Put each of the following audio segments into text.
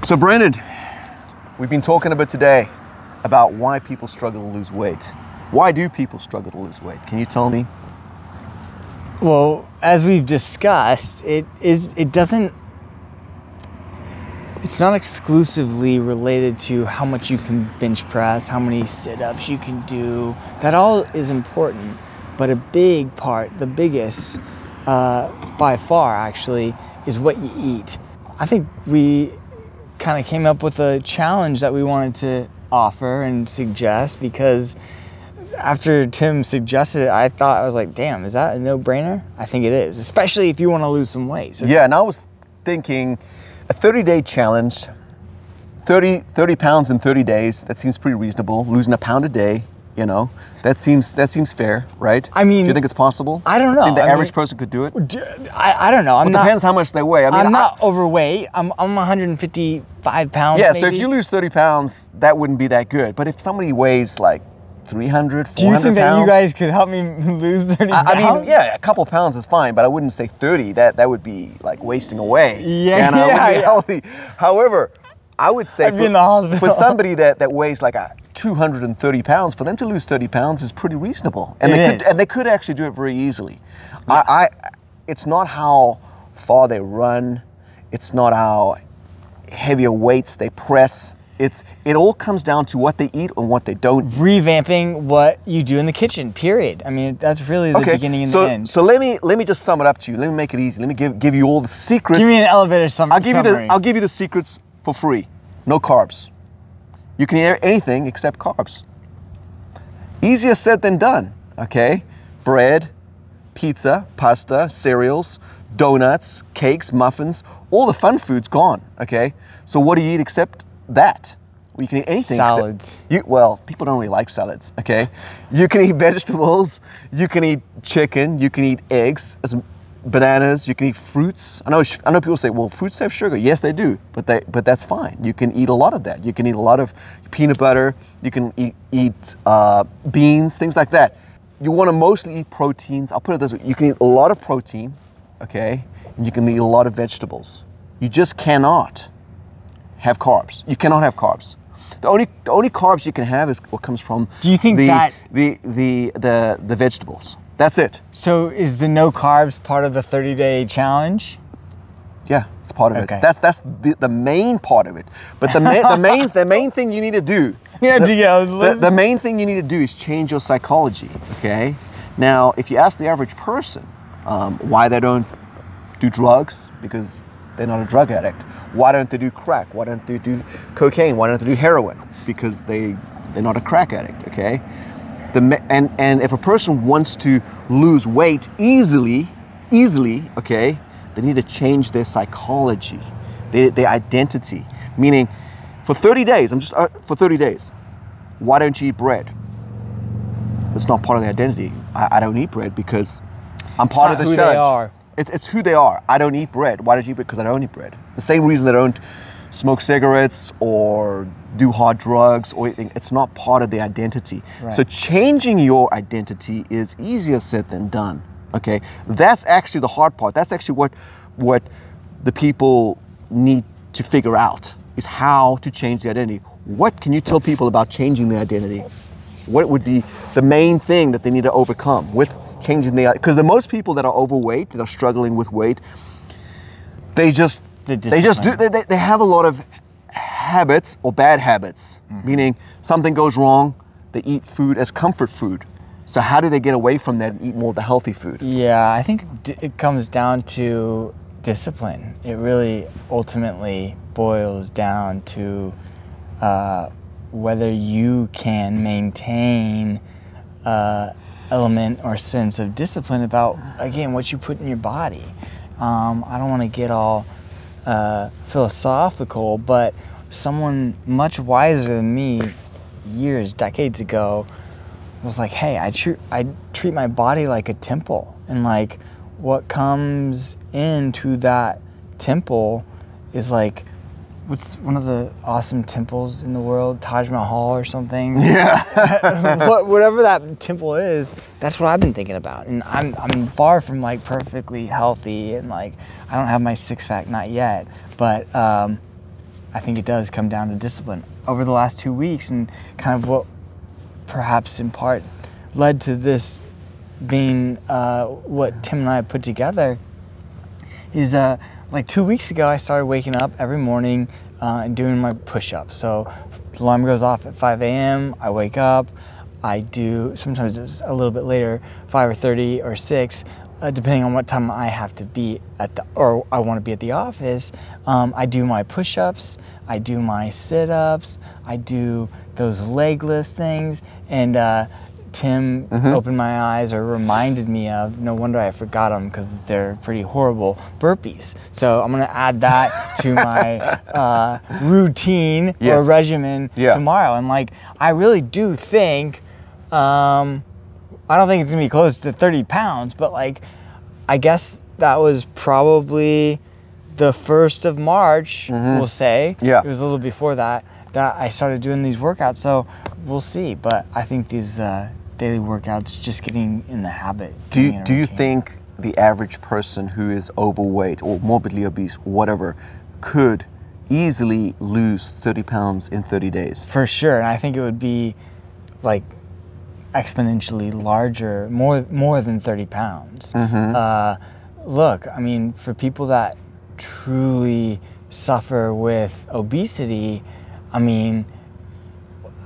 So Brandon, we've been talking a bit today about why people struggle to lose weight. Why do people struggle to lose weight? Can you tell me? Well, as we've discussed, it's not exclusively related to how much you can bench press, how many sit-ups you can do. That all is important, but a big part, the biggest by far actually, is what you eat. I think we kind of came up with a challenge that we wanted to offer and suggest, because after Tim suggested it, I was like, damn, is that a no-brainer? I think it is, especially if you want to lose some weight. So yeah, and I was thinking a 30-day challenge, 30 pounds in 30 days, that seems pretty reasonable. Losing a pound a day, you know, that seems fair, right? I mean, do you think it's possible? I don't know. Think the average person could do it? I don't know. It depends how much they weigh. I mean, I'm not overweight. I'm 155 pounds. Yeah, maybe. so if you lose 30 pounds, that wouldn't be that good. But if somebody weighs like 300, 400 do you think pounds, that you guys could help me lose 30 pounds? I mean, yeah, a couple pounds is fine, but I wouldn't say 30. That would be like wasting away. Yeah, and I wouldn't be healthy. However, I would say I'd be in the hospital. For somebody that weighs like 230 pounds, for them to lose 30 pounds is pretty reasonable. And they could actually do it very easily. Yeah. It's not how far they run. It's not how heavier weights they press. It all comes down to what they eat and what they don't eat. Revamping what you do in the kitchen, period. I mean, that's really the beginning and the end. So let me just sum it up to you. Let me make it easy. Let me give you all the secrets. Give me an elevator summary. I'll give you the secrets for free. No carbs. You can eat anything except carbs. Easier said than done, okay? Bread, pizza, pasta, cereals, donuts, cakes, muffins, all the fun food's gone, okay? So what do you eat except that? Well, you can eat anything. Salads. Well, people don't really like salads, okay? You can eat vegetables, you can eat chicken, you can eat eggs, bananas, you can eat fruits. I know people say, well, fruits have sugar. Yes, they do, but that's fine. You can eat a lot of that. You can eat a lot of peanut butter. You can eat beans, things like that. You want to mostly eat proteins. I'll put it this way. You can eat a lot of protein, okay? And you can eat a lot of vegetables. You just cannot have carbs. You cannot have carbs. The only carbs you can have is what comes from the vegetables. That's it. So is the no carbs part of the 30-day challenge? Yeah, it's part of it. That's the main part of it. But the main thing you need to do. The main thing you need to do is change your psychology. Okay. Now, if you ask the average person why they don't do drugs, because they're not a drug addict. Why don't they do crack? Why don't they do cocaine? Why don't they do heroin? Because they're not a crack addict. Okay. And if a person wants to lose weight easily, okay, they need to change their psychology, their identity. Meaning, for 30 days, for 30 days, why don't you eat bread? It's not part of their identity. I don't eat bread because I'm part of the church. They are. It's who they are. I don't eat bread. Why don't you eat bread? Because I don't eat bread. The same reason they don't smoke cigarettes or do hard drugs or anything. It's not part of their identity. Right. So changing your identity is easier said than done. Okay, that's actually the hard part. That's actually what the people need to figure out, is how to change the identity. What can you tell people about changing the identity? What would be the main thing that they need to overcome with changing because the most people that are overweight, that are struggling with weight, they just have a lot of habits or bad habits, meaning something goes wrong, they eat food as comfort food. So how do they get away from that and eat more of the healthy food? Yeah, I think it comes down to discipline. It really ultimately boils down to whether you can maintain element or sense of discipline about, again, what you put in your body. I don't want to get all philosophical, but someone much wiser than me decades ago was like, hey, I treat my body like a temple, and like what comes into that temple is like, what's one of the awesome temples in the world? Taj Mahal or something? Yeah. Whatever that temple is, that's what I've been thinking about. And I'm far from like perfectly healthy, and like I don't have my six-pack, not yet. But I I think it does come down to discipline. Over the last 2 weeks, and kind of what perhaps in part led to this being what Tim and I put together is like 2 weeks ago, I started waking up every morning and doing my push-ups. So the alarm goes off at 5 a.m. I wake up. I do, sometimes it's a little bit later, 5:30 or 6, depending on what time I have to be or I want to be at the office. I do my push-ups, I do my sit-ups, I do those legless things, and Tim opened my eyes or reminded me of, no wonder I forgot them because they're pretty horrible, burpees. So I'm going to add that to my routine or regimen tomorrow. And like, I really do think, I don't think it's going to be close to 30 pounds, but like, I guess that was probably the 1st of March, we'll say. Yeah. It was a little before that I started doing these workouts. So we'll see. But I think these daily workouts, just getting in the habit. Do you think the average person who is overweight or morbidly obese, whatever, could easily lose 30 pounds in 30 days? For sure. And I think it would be like exponentially larger, more than 30 pounds. Look, I mean, for people that truly suffer with obesity, I mean,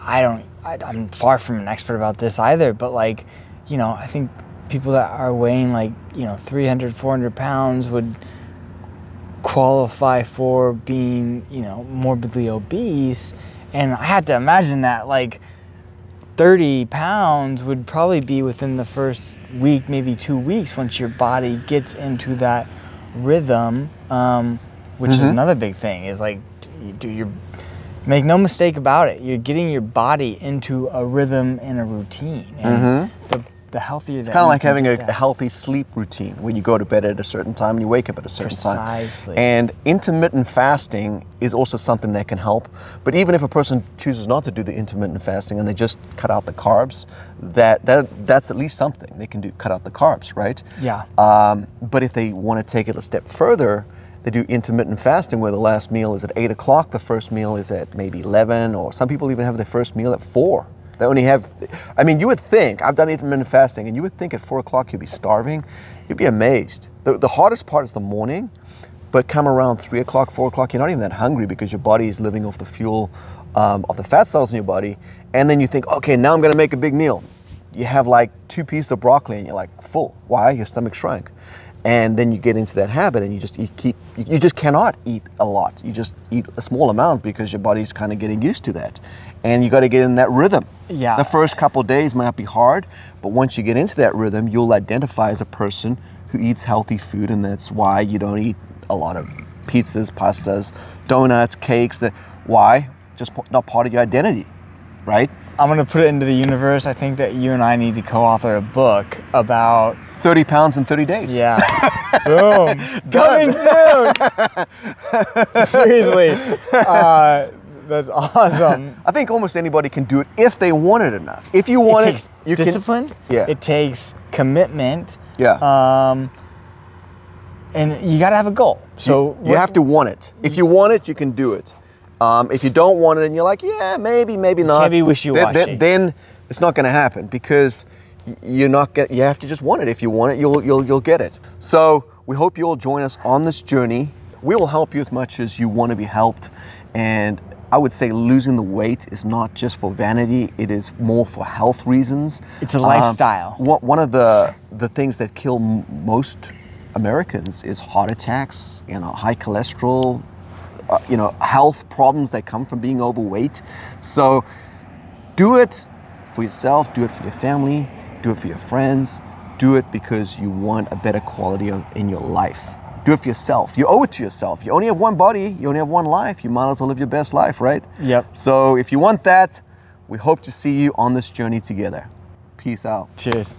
I'm far from an expert about this either, but like, you know, I think people that are weighing like, you know, 300, 400 pounds would qualify for being, you know, morbidly obese. And I had to imagine that like 30 pounds would probably be within the first week, maybe 2 weeks, once your body gets into that rhythm, which is another big thing, is like, make no mistake about it, you're getting your body into a rhythm and a routine. And the healthier it's kind of like having a healthy sleep routine, where you go to bed at a certain time and you wake up at a certain time. Precisely. And intermittent fasting is also something that can help. But even if a person chooses not to do the intermittent fasting and they just cut out the carbs, that's at least something they can do, cut out the carbs, right? Yeah. But if they want to take it a step further, they do intermittent fasting, where the last meal is at 8 o'clock, the first meal is at maybe 11, or some people even have their first meal at 4. They only have, I mean, you would think, I've done intermittent fasting, and you would think at 4 o'clock you'd be starving. You'd be amazed. The hardest part is the morning, but come around 3 o'clock, 4 o'clock, you're not even that hungry because your body is living off the fuel of the fat cells in your body. And then you think, okay, now I'm gonna make a big meal. You have like 2 pieces of broccoli and you're like full. Why? Your stomach shrunk. And then you get into that habit and you just cannot eat a lot. You just eat a small amount because your body's kind of getting used to that. And you got to get in that rhythm. Yeah. The first couple of days might be hard, but once you get into that rhythm, you'll identify as a person who eats healthy food, and that's why you don't eat a lot of pizzas, pastas, donuts, cakes. Why? Just not part of your identity, right? I'm going to put it into the universe. I think that you and I need to co-author a book about 30 pounds in 30 days. Yeah. Boom. Coming soon. Seriously. That's awesome. I think almost anybody can do it if they want it enough. If you want it, you discipline. Yeah. It takes commitment. Yeah. And you got to have a goal. So you have to want it. If you want it, you can do it. If you don't want it and you're like, yeah, maybe not. Maybe wishy-washy. Then it's not going to happen, because you have to just want it. If you want it, you'll get it. So we hope you'll join us on this journey. We will help you as much as you want to be helped. And I would say losing the weight is not just for vanity, it is more for health reasons. It's a lifestyle. One of the things that kill most Americans is heart attacks, high cholesterol, health problems that come from being overweight. So do it for yourself, do it for your family, do it for your friends, do it because you want a better quality in your life. Do it for yourself. You owe it to yourself. You only have one body, you only have one life. You might as well live your best life, right? Yep. So if you want that, we hope to see you on this journey together. Peace out. Cheers.